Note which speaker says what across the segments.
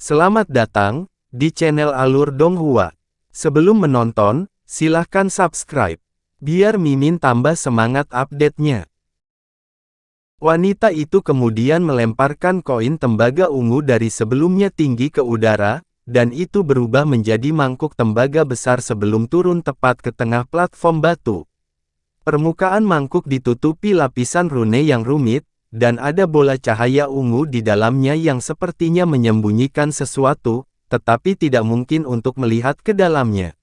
Speaker 1: Selamat datang di channel Alur Donghua. Sebelum menonton, silahkan subscribe, biar Mimin tambah semangat update-nya. Wanita itu kemudian melemparkan koin tembaga ungu dari sebelumnya tinggi ke udara, dan itu berubah menjadi mangkuk tembaga besar sebelum turun tepat ke tengah platform batu. Permukaan mangkuk ditutupi lapisan rune yang rumit, dan ada bola cahaya ungu di dalamnya yang sepertinya menyembunyikan sesuatu, tetapi tidak mungkin untuk melihat ke dalamnya.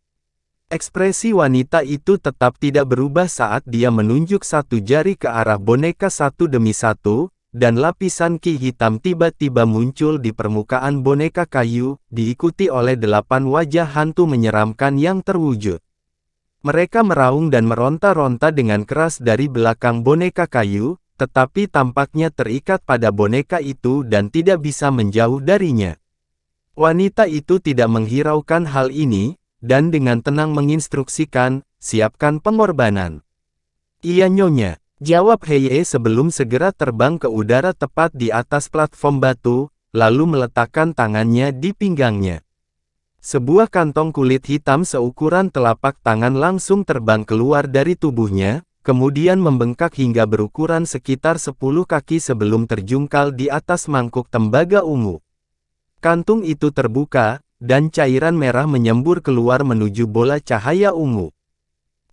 Speaker 1: Ekspresi wanita itu tetap tidak berubah saat dia menunjuk satu jari ke arah boneka satu demi satu, dan lapisan ki hitam tiba-tiba muncul di permukaan boneka kayu, diikuti oleh 8 wajah hantu menyeramkan yang terwujud. Mereka meraung dan meronta-ronta dengan keras dari belakang boneka kayu, tetapi tampaknya terikat pada boneka itu dan tidak bisa menjauh darinya. Wanita itu tidak menghiraukan hal ini, dan dengan tenang menginstruksikan, siapkan pengorbanan. Iya nyonya, jawab Heye sebelum segera terbang ke udara tepat di atas platform batu, lalu meletakkan tangannya di pinggangnya. Sebuah kantong kulit hitam seukuran telapak tangan langsung terbang keluar dari tubuhnya, kemudian membengkak hingga berukuran sekitar 10 kaki sebelum terjungkal di atas mangkuk tembaga ungu. Kantung itu terbuka, dan cairan merah menyembur keluar menuju bola cahaya ungu.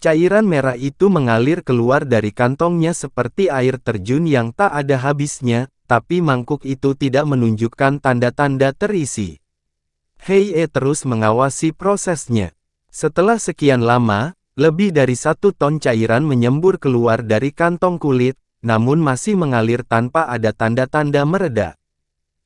Speaker 1: Cairan merah itu mengalir keluar dari kantongnya seperti air terjun yang tak ada habisnya, tapi mangkuk itu tidak menunjukkan tanda-tanda terisi. Heye terus mengawasi prosesnya. Setelah sekian lama, lebih dari 1 ton cairan menyembur keluar dari kantong kulit, namun masih mengalir tanpa ada tanda-tanda mereda.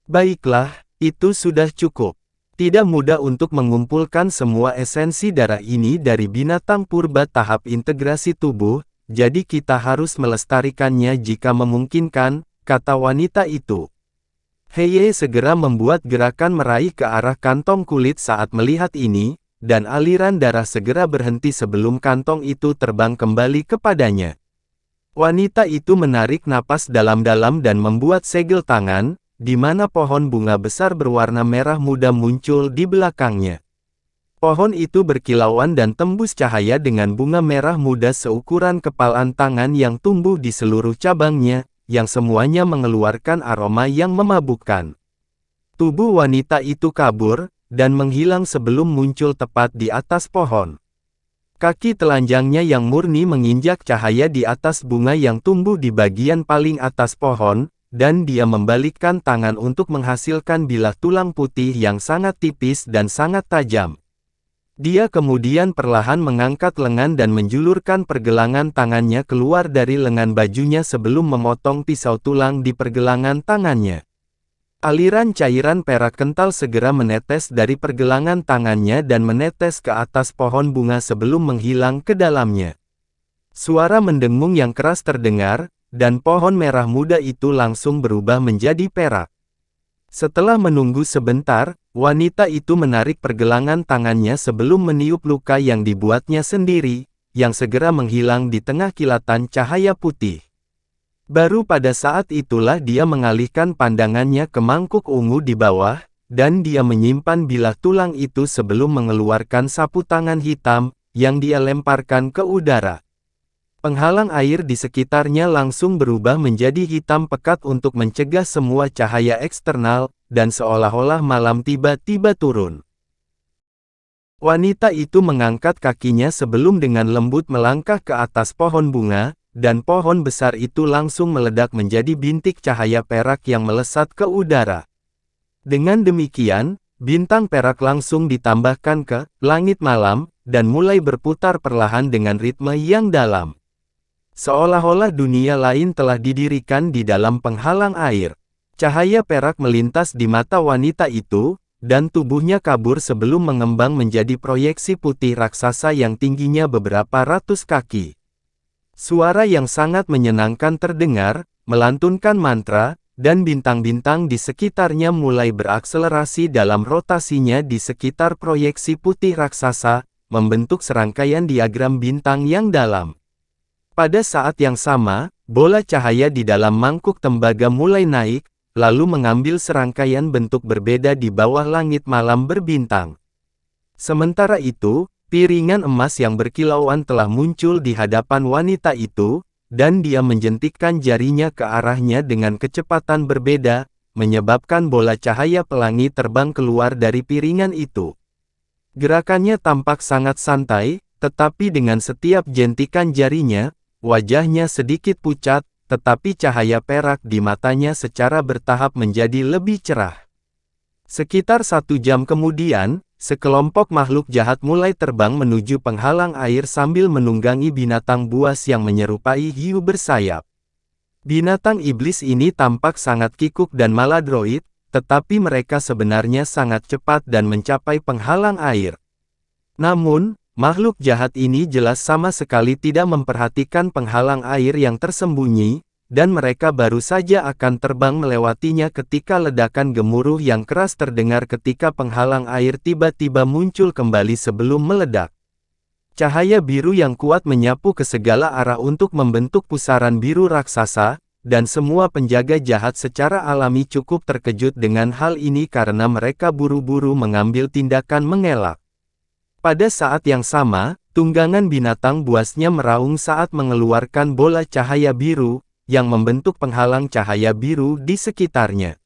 Speaker 1: Baiklah, itu sudah cukup. Tidak mudah untuk mengumpulkan semua esensi darah ini dari binatang purba tahap integrasi tubuh, jadi kita harus melestarikannya jika memungkinkan, kata wanita itu. Heye segera membuat gerakan meraih ke arah kantong kulit saat melihat ini, dan aliran darah segera berhenti sebelum kantong itu terbang kembali kepadanya. Wanita itu menarik napas dalam-dalam dan membuat segel tangan, di mana pohon bunga besar berwarna merah muda muncul di belakangnya. Pohon itu berkilauan dan tembus cahaya dengan bunga merah muda seukuran kepalan tangan yang tumbuh di seluruh cabangnya, yang semuanya mengeluarkan aroma yang memabukkan. Tubuh wanita itu kabur, dan menghilang sebelum muncul tepat di atas pohon. Kaki telanjangnya yang murni menginjak cahaya di atas bunga yang tumbuh di bagian paling atas pohon, dan dia membalikkan tangan untuk menghasilkan bilah tulang putih yang sangat tipis dan sangat tajam. Dia kemudian perlahan mengangkat lengan dan menjulurkan pergelangan tangannya keluar dari lengan bajunya sebelum memotong pisau tulang di pergelangan tangannya. Aliran cairan perak kental segera menetes dari pergelangan tangannya dan menetes ke atas pohon bunga sebelum menghilang ke dalamnya. Suara mendengung yang keras terdengar, dan pohon merah muda itu langsung berubah menjadi perak. Setelah menunggu sebentar, wanita itu menarik pergelangan tangannya sebelum meniup luka yang dibuatnya sendiri, yang segera menghilang di tengah kilatan cahaya putih. Baru pada saat itulah dia mengalihkan pandangannya ke mangkuk ungu di bawah, dan dia menyimpan bilah tulang itu sebelum mengeluarkan sapu tangan hitam, yang dia lemparkan ke udara. Penghalang air di sekitarnya langsung berubah menjadi hitam pekat untuk mencegah semua cahaya eksternal, dan seolah-olah malam tiba-tiba turun. Wanita itu mengangkat kakinya sebelum dengan lembut melangkah ke atas pohon bunga, dan pohon besar itu langsung meledak menjadi bintik cahaya perak yang melesat ke udara. Dengan demikian, bintang perak langsung ditambahkan ke langit malam, dan mulai berputar perlahan dengan ritme yang dalam. Seolah-olah dunia lain telah didirikan di dalam penghalang air. Cahaya perak melintas di mata wanita itu, dan tubuhnya kabur sebelum mengembang menjadi proyeksi putih raksasa yang tingginya beberapa ratus kaki. Suara yang sangat menyenangkan terdengar, melantunkan mantra, dan bintang-bintang di sekitarnya mulai berakselerasi dalam rotasinya di sekitar proyeksi putih raksasa, membentuk serangkaian diagram bintang yang dalam. Pada saat yang sama, bola cahaya di dalam mangkuk tembaga mulai naik, lalu mengambil serangkaian bentuk berbeda di bawah langit malam berbintang. Sementara itu, piringan emas yang berkilauan telah muncul di hadapan wanita itu, dan dia menjentikkan jarinya ke arahnya dengan kecepatan berbeda, menyebabkan bola cahaya pelangi terbang keluar dari piringan itu. Gerakannya tampak sangat santai, tetapi dengan setiap jentikan jarinya, wajahnya sedikit pucat, tetapi cahaya perak di matanya secara bertahap menjadi lebih cerah. Sekitar 1 jam kemudian, sekelompok makhluk jahat mulai terbang menuju penghalang air sambil menunggangi binatang buas yang menyerupai hiu bersayap. Binatang iblis ini tampak sangat kikuk dan maladroid, tetapi mereka sebenarnya sangat cepat dan mencapai penghalang air. Namun, makhluk jahat ini jelas sama sekali tidak memperhatikan penghalang air yang tersembunyi, dan mereka baru saja akan terbang melewatinya ketika ledakan gemuruh yang keras terdengar ketika penghalang air tiba-tiba muncul kembali sebelum meledak. Cahaya biru yang kuat menyapu ke segala arah untuk membentuk pusaran biru raksasa, dan semua penjaga jahat secara alami cukup terkejut dengan hal ini karena mereka buru-buru mengambil tindakan mengelak. Pada saat yang sama, tunggangan binatang buasnya meraung saat mengeluarkan bola cahaya biru, yang membentuk penghalang cahaya biru di sekitarnya.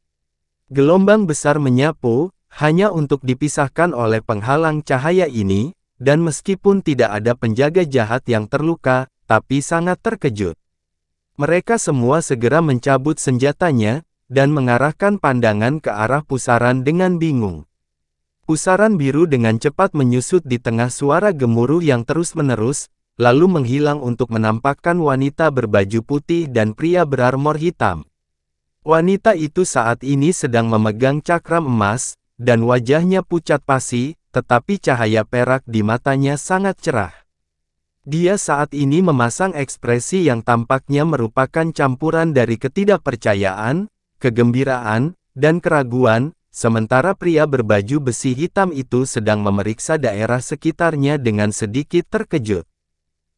Speaker 1: Gelombang besar menyapu, hanya untuk dipisahkan oleh penghalang cahaya ini, dan meskipun tidak ada penjaga jahat yang terluka, tapi sangat terkejut. Mereka semua segera mencabut senjatanya, dan mengarahkan pandangan ke arah pusaran dengan bingung. Pusaran biru dengan cepat menyusut di tengah suara gemuruh yang terus-menerus, lalu menghilang untuk menampakkan wanita berbaju putih dan pria berarmor hitam. Wanita itu saat ini sedang memegang cakram emas, dan wajahnya pucat pasi, tetapi cahaya perak di matanya sangat cerah. Dia saat ini memasang ekspresi yang tampaknya merupakan campuran dari ketidakpercayaan, kegembiraan, dan keraguan, sementara pria berbaju besi hitam itu sedang memeriksa daerah sekitarnya dengan sedikit terkejut.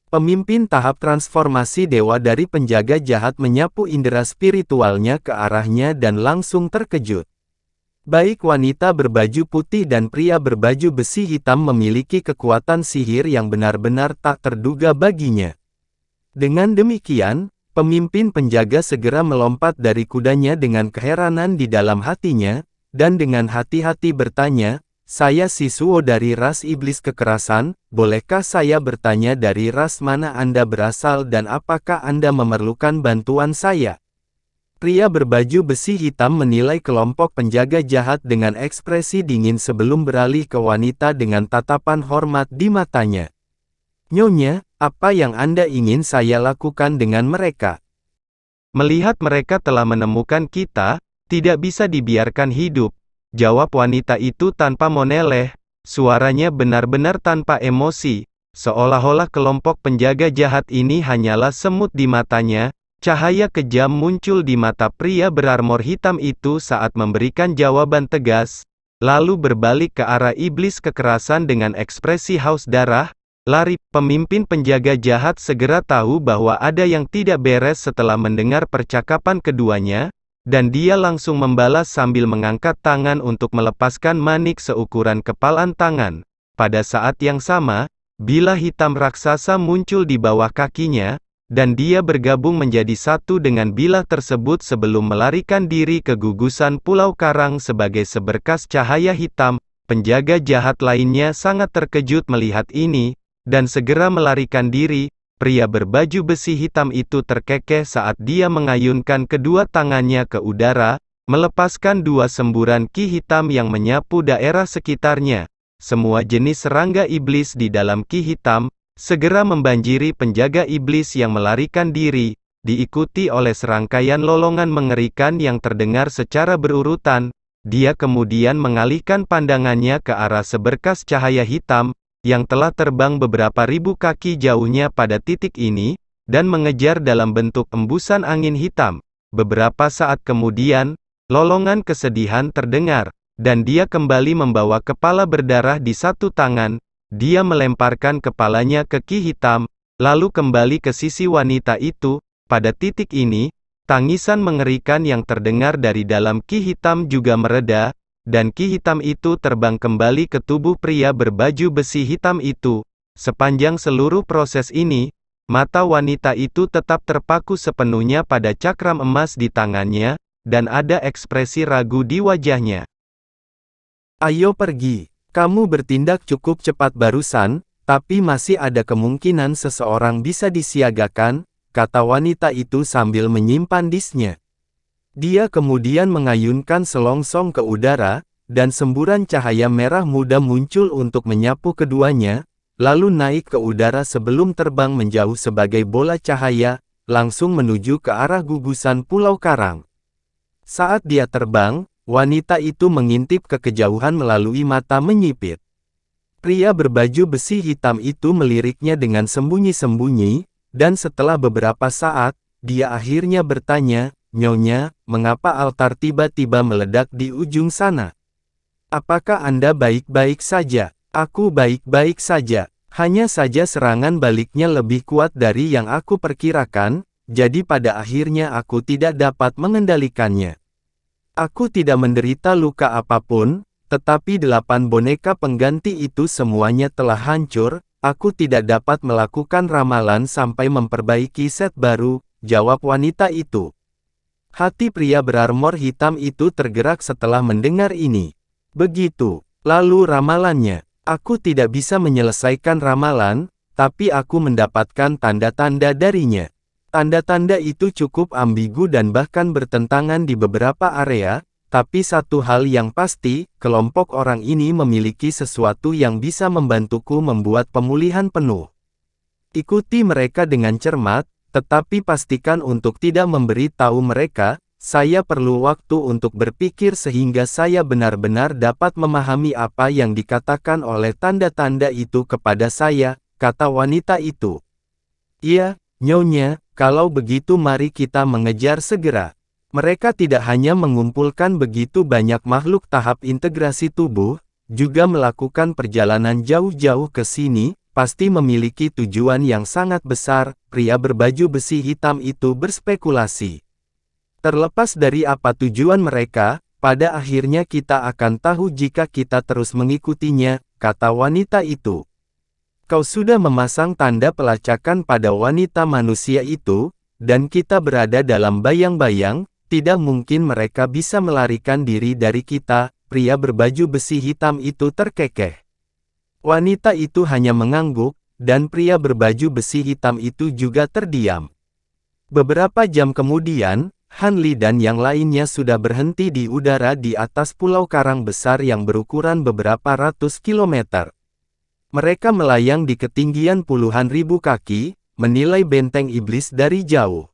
Speaker 1: Pemimpin tahap transformasi dewa dari penjaga jahat menyapu indera spiritualnya ke arahnya dan langsung terkejut. Baik wanita berbaju putih dan pria berbaju besi hitam memiliki kekuatan sihir yang benar-benar tak terduga baginya. Dengan demikian, pemimpin penjaga segera melompat dari kudanya dengan keheranan di dalam hatinya, dan dengan hati-hati bertanya, "Saya Sisuo dari ras iblis kekerasan, bolehkah saya bertanya dari ras mana Anda berasal dan apakah Anda memerlukan bantuan saya?" Pria berbaju besi hitam menilai kelompok penjaga jahat dengan ekspresi dingin sebelum beralih ke wanita dengan tatapan hormat di matanya. "Nyonya, apa yang Anda ingin saya lakukan dengan mereka?" "Melihat mereka telah menemukan kita, tidak bisa dibiarkan hidup," jawab wanita itu tanpa menoleh. Suaranya benar-benar tanpa emosi, seolah-olah kelompok penjaga jahat ini hanyalah semut di matanya. Cahaya kejam muncul di mata pria berarmor hitam itu saat memberikan jawaban tegas, lalu berbalik ke arah iblis kekerasan dengan ekspresi haus darah. "Lari!" Pemimpin penjaga jahat segera tahu bahwa ada yang tidak beres setelah mendengar percakapan keduanya, dan dia langsung membalas sambil mengangkat tangan untuk melepaskan manik seukuran kepalan tangan. Pada saat yang sama, bilah hitam raksasa muncul di bawah kakinya, dan dia bergabung menjadi satu dengan bilah tersebut sebelum melarikan diri ke gugusan Pulau Karang sebagai seberkas cahaya hitam. Penjaga jahat lainnya sangat terkejut melihat ini, dan segera melarikan diri. Pria berbaju besi hitam itu terkekeh saat dia mengayunkan kedua tangannya ke udara, melepaskan 2 semburan ki hitam yang menyapu daerah sekitarnya. Semua jenis serangga iblis di dalam ki hitam segera membanjiri penjaga iblis yang melarikan diri, diikuti oleh serangkaian lolongan mengerikan yang terdengar secara berurutan. Dia kemudian mengalihkan pandangannya ke arah seberkas cahaya hitam, yang telah terbang beberapa ribu kaki jauhnya pada titik ini, dan mengejar dalam bentuk embusan angin hitam. Beberapa saat kemudian, lolongan kesedihan terdengar, dan dia kembali membawa kepala berdarah di satu tangan. Dia melemparkan kepalanya ke ki hitam, lalu kembali ke sisi wanita itu. Pada titik ini, Tangisan mengerikan yang terdengar dari dalam Ki Hitam juga mereda, dan Ki Hitam itu terbang kembali ke tubuh pria berbaju besi hitam itu. Sepanjang seluruh proses ini, mata wanita itu tetap terpaku sepenuhnya pada cakram emas di tangannya, dan ada ekspresi ragu di wajahnya. Ayo pergi. Kamu bertindak cukup cepat barusan, tapi masih ada kemungkinan seseorang bisa disiagakan, kata wanita itu sambil menyimpan disnya. Dia kemudian mengayunkan selongsong ke udara, dan semburan cahaya merah muda muncul untuk menyapu keduanya, lalu naik ke udara sebelum terbang menjauh sebagai bola cahaya, langsung menuju ke arah gugusan Pulau Karang. Saat dia terbang, wanita itu mengintip ke kejauhan melalui mata menyipit. Pria berbaju besi hitam itu meliriknya dengan sembunyi-sembunyi, dan setelah beberapa saat, dia akhirnya bertanya, "Nyonya, mengapa altar tiba-tiba meledak di ujung sana? Apakah Anda baik-baik saja?" "Aku baik-baik saja. Hanya saja serangan baliknya lebih kuat dari yang aku perkirakan, jadi pada akhirnya aku tidak dapat mengendalikannya. Aku tidak menderita luka apapun, tetapi 8 boneka pengganti itu semuanya telah hancur. Aku tidak dapat melakukan ramalan sampai memperbaiki set baru," jawab wanita itu. Hati pria berarmor hitam itu tergerak setelah mendengar ini. "Begitu, lalu ramalannya?" "Aku tidak bisa menyelesaikan ramalan, tapi aku mendapatkan tanda-tanda darinya. Tanda-tanda itu cukup ambigu dan bahkan bertentangan di beberapa area, tapi satu hal yang pasti, kelompok orang ini memiliki sesuatu yang bisa membantuku membuat pemulihan penuh. Ikuti mereka dengan cermat, tetapi pastikan untuk tidak memberi tahu mereka. Saya perlu waktu untuk berpikir sehingga saya benar-benar dapat memahami apa yang dikatakan oleh tanda-tanda itu kepada saya," kata wanita itu. "Iya, Nyonya, kalau begitu mari kita mengejar segera." Mereka tidak hanya mengumpulkan begitu banyak makhluk tahap integrasi tubuh, juga melakukan perjalanan jauh-jauh ke sini, pasti memiliki tujuan yang sangat besar, pria berbaju besi hitam itu berspekulasi. "Terlepas dari apa tujuan mereka, pada akhirnya kita akan tahu jika kita terus mengikutinya," kata wanita itu. "Kau sudah memasang tanda pelacakan pada wanita manusia itu, dan kita berada dalam bayang-bayang, tidak mungkin mereka bisa melarikan diri dari kita," pria berbaju besi hitam itu terkekeh. Wanita itu hanya mengangguk, dan pria berbaju besi hitam itu juga terdiam. Beberapa jam kemudian, Han Li dan yang lainnya sudah berhenti di udara di atas Pulau Karang besar yang berukuran beberapa ratus kilometer. Mereka melayang di ketinggian puluhan ribu kaki, menilai benteng iblis dari jauh.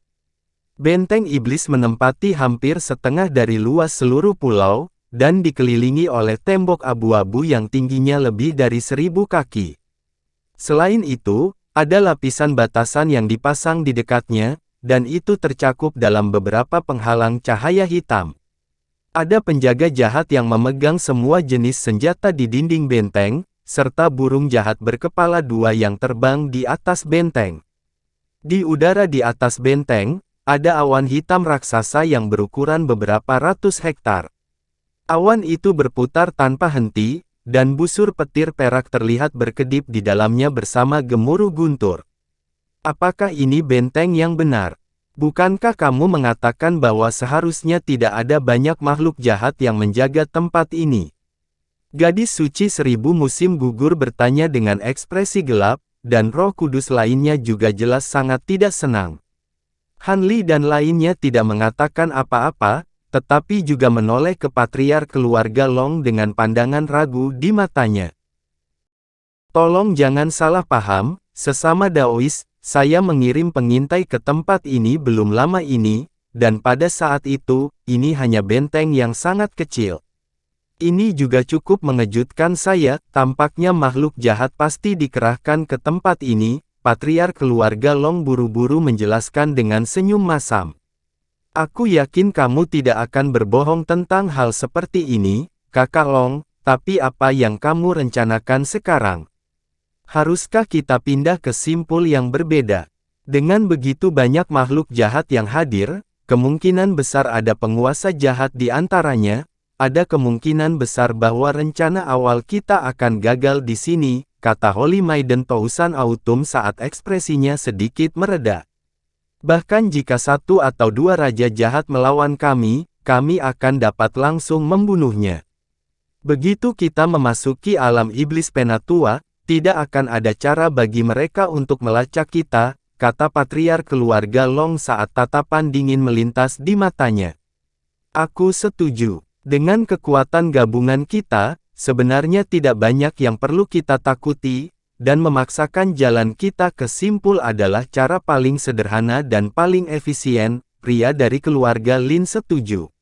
Speaker 1: Benteng iblis menempati hampir setengah dari luas seluruh pulau, dan dikelilingi oleh tembok abu-abu yang tingginya lebih dari 1000 kaki. Selain itu, ada lapisan batasan yang dipasang di dekatnya, dan itu tercakup dalam beberapa penghalang cahaya hitam. Ada penjaga jahat yang memegang semua jenis senjata di dinding benteng, serta burung jahat berkepala 2 yang terbang di atas benteng. Di udara di atas benteng, ada awan hitam raksasa yang berukuran beberapa ratus hektar. Awan itu berputar tanpa henti, dan busur petir perak terlihat berkedip di dalamnya bersama gemuruh guntur. "Apakah ini benteng yang benar? Bukankah kamu mengatakan bahwa seharusnya tidak ada banyak makhluk jahat yang menjaga tempat ini?" Gadis suci 1000 musim gugur bertanya dengan ekspresi gelap, dan Roh Kudus lainnya juga jelas sangat tidak senang. Han Li dan lainnya tidak mengatakan apa-apa, tetapi juga menoleh ke patriark keluarga Long dengan pandangan ragu di matanya. "Tolong jangan salah paham, sesama Daois, saya mengirim pengintai ke tempat ini belum lama ini, dan pada saat itu, ini hanya benteng yang sangat kecil. Ini juga cukup mengejutkan saya, tampaknya makhluk jahat pasti dikerahkan ke tempat ini," patriark keluarga Long buru-buru menjelaskan dengan senyum masam. "Aku yakin kamu tidak akan berbohong tentang hal seperti ini, Kakak Long, tapi apa yang kamu rencanakan sekarang? Haruskah kita pindah ke simpul yang berbeda? Dengan begitu banyak makhluk jahat yang hadir, kemungkinan besar ada penguasa jahat di antaranya, ada kemungkinan besar bahwa rencana awal kita akan gagal di sini, kata Holy Maiden Thousand Autumn saat ekspresinya sedikit mereda. Bahkan jika satu atau dua raja jahat melawan kami akan dapat langsung membunuhnya. Begitu kita memasuki alam iblis Penatua, tidak akan ada cara bagi mereka untuk melacak kita, kata patriark keluarga Long saat tatapan dingin melintas di matanya. Aku setuju. Dengan kekuatan gabungan kita, sebenarnya tidak banyak yang perlu kita takuti, dan memaksakan jalan kita ke simpul adalah cara paling sederhana dan paling efisien, pria dari keluarga Lin setuju.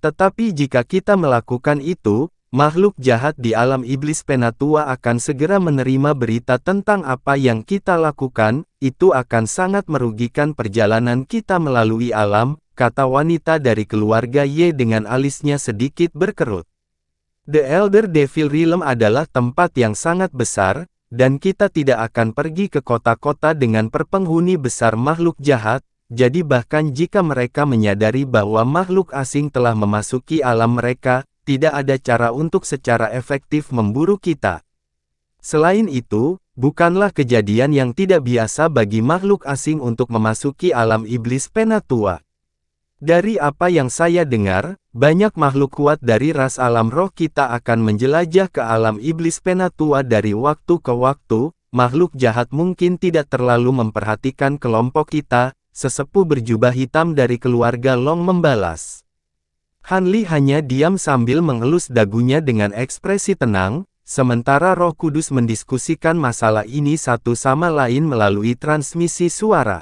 Speaker 1: Tetapi jika kita melakukan itu, makhluk jahat di alam iblis Penatua akan segera menerima berita tentang apa yang kita lakukan, itu akan sangat merugikan perjalanan kita melalui alam, kata wanita dari keluarga Ye dengan alisnya sedikit berkerut. The Elder Devil Realm adalah tempat yang sangat besar, dan kita tidak akan pergi ke kota-kota dengan perpenghuni besar makhluk jahat, jadi bahkan jika mereka menyadari bahwa makhluk asing telah memasuki alam mereka, tidak ada cara untuk secara efektif memburu kita. Selain itu, bukanlah kejadian yang tidak biasa bagi makhluk asing untuk memasuki alam iblis Penatua. Dari apa yang saya dengar, banyak makhluk kuat dari ras alam roh kita akan menjelajah ke alam iblis Penatua dari waktu ke waktu. Makhluk jahat mungkin tidak terlalu memperhatikan kelompok kita, sesepuh berjubah hitam dari keluarga Long membalas. Han Li hanya diam sambil mengelus dagunya dengan ekspresi tenang, sementara Roh Kudus mendiskusikan masalah ini satu sama lain melalui transmisi suara.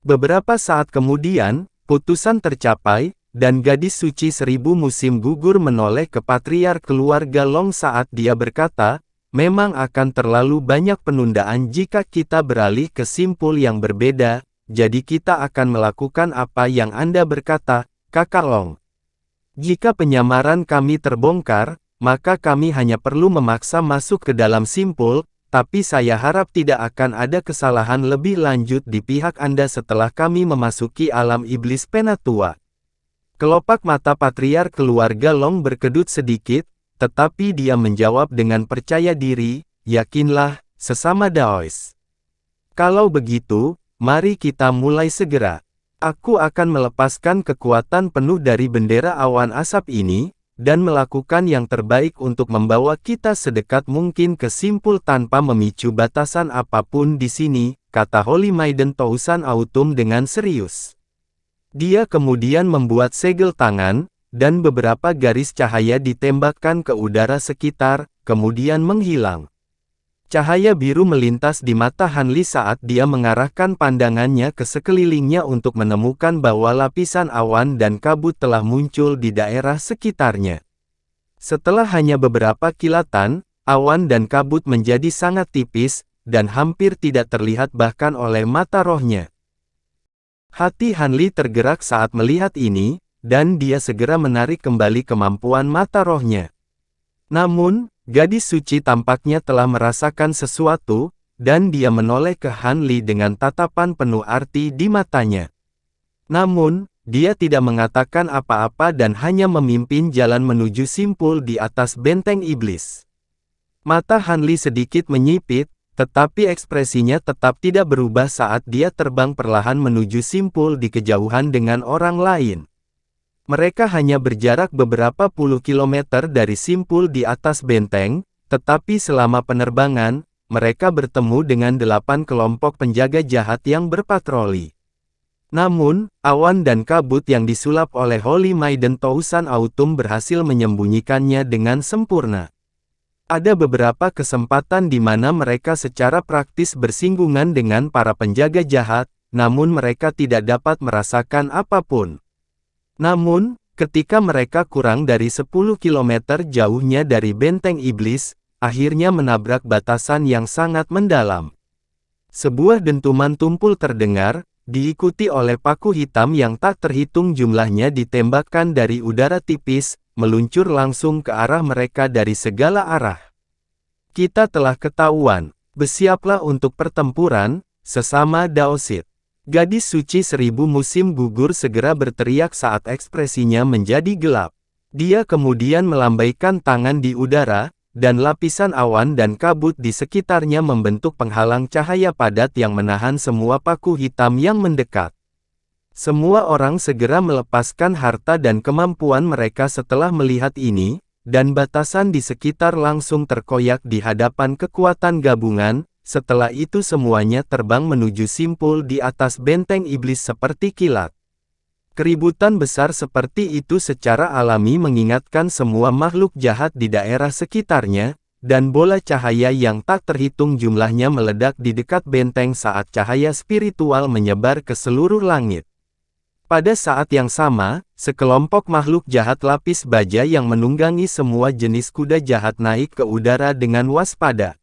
Speaker 1: Beberapa saat kemudian, putusan tercapai, dan gadis suci 1000 musim gugur menoleh ke patriark keluarga Long saat dia berkata, memang akan terlalu banyak penundaan jika kita beralih ke simpul yang berbeda, jadi kita akan melakukan apa yang Anda berkata, Kakak Long. Jika penyamaran kami terbongkar, maka kami hanya perlu memaksa masuk ke dalam simpul, tapi saya harap tidak akan ada kesalahan lebih lanjut di pihak Anda setelah kami memasuki alam iblis Penatua. Kelopak mata patriark keluarga Long berkedut sedikit, tetapi dia menjawab dengan percaya diri, yakinlah, sesama Daois. Kalau begitu, mari kita mulai segera. Aku akan melepaskan kekuatan penuh dari bendera awan asap ini, dan melakukan yang terbaik untuk membawa kita sedekat mungkin ke simpul tanpa memicu batasan apapun di sini, kata Holy Maiden Thousand Autumn dengan serius. Dia kemudian membuat segel tangan, dan beberapa garis cahaya ditembakkan ke udara sekitar, kemudian menghilang. Cahaya biru melintas di mata Han Li saat dia mengarahkan pandangannya ke sekelilingnya untuk menemukan bahwa lapisan awan dan kabut telah muncul di daerah sekitarnya. Setelah hanya beberapa kilatan, awan dan kabut menjadi sangat tipis, dan hampir tidak terlihat bahkan oleh mata rohnya. Hati Han Li tergerak saat melihat ini, dan dia segera menarik kembali kemampuan mata rohnya. Namun, gadis suci tampaknya telah merasakan sesuatu, dan dia menoleh ke Han Li dengan tatapan penuh arti di matanya. Namun, dia tidak mengatakan apa-apa dan hanya memimpin jalan menuju simpul di atas benteng iblis. Mata Han Li sedikit menyipit, tetapi ekspresinya tetap tidak berubah saat dia terbang perlahan menuju simpul di kejauhan dengan orang lain. Mereka hanya berjarak beberapa puluh kilometer dari simpul di atas benteng, tetapi selama penerbangan, mereka bertemu dengan 8 kelompok penjaga jahat yang berpatroli. Namun, awan dan kabut yang disulap oleh Holy Maiden Thousand Autumn berhasil menyembunyikannya dengan sempurna. Ada beberapa kesempatan di mana mereka secara praktis bersinggungan dengan para penjaga jahat, namun mereka tidak dapat merasakan apapun. Namun, ketika mereka kurang dari 10 km jauhnya dari benteng iblis, akhirnya menabrak batasan yang sangat mendalam. Sebuah dentuman tumpul terdengar, diikuti oleh paku hitam yang tak terhitung jumlahnya ditembakkan dari udara tipis, meluncur langsung ke arah mereka dari segala arah. Kita telah ketahuan, bersiaplah untuk pertempuran, sesama Daosit. Gadis suci 1000 musim gugur segera berteriak saat ekspresinya menjadi gelap. Dia kemudian melambaikan tangan di udara, dan lapisan awan dan kabut di sekitarnya membentuk penghalang cahaya padat yang menahan semua paku hitam yang mendekat. Semua orang segera melepaskan harta dan kemampuan mereka setelah melihat ini, dan batasan di sekitar langsung terkoyak di hadapan kekuatan gabungan. Setelah itu semuanya terbang menuju simpul di atas benteng iblis seperti kilat. Keributan besar seperti itu secara alami mengingatkan semua makhluk jahat di daerah sekitarnya, dan bola cahaya yang tak terhitung jumlahnya meledak di dekat benteng saat cahaya spiritual menyebar ke seluruh langit. Pada saat yang sama, sekelompok makhluk jahat lapis baja yang menunggangi semua jenis kuda jahat naik ke udara dengan waspada.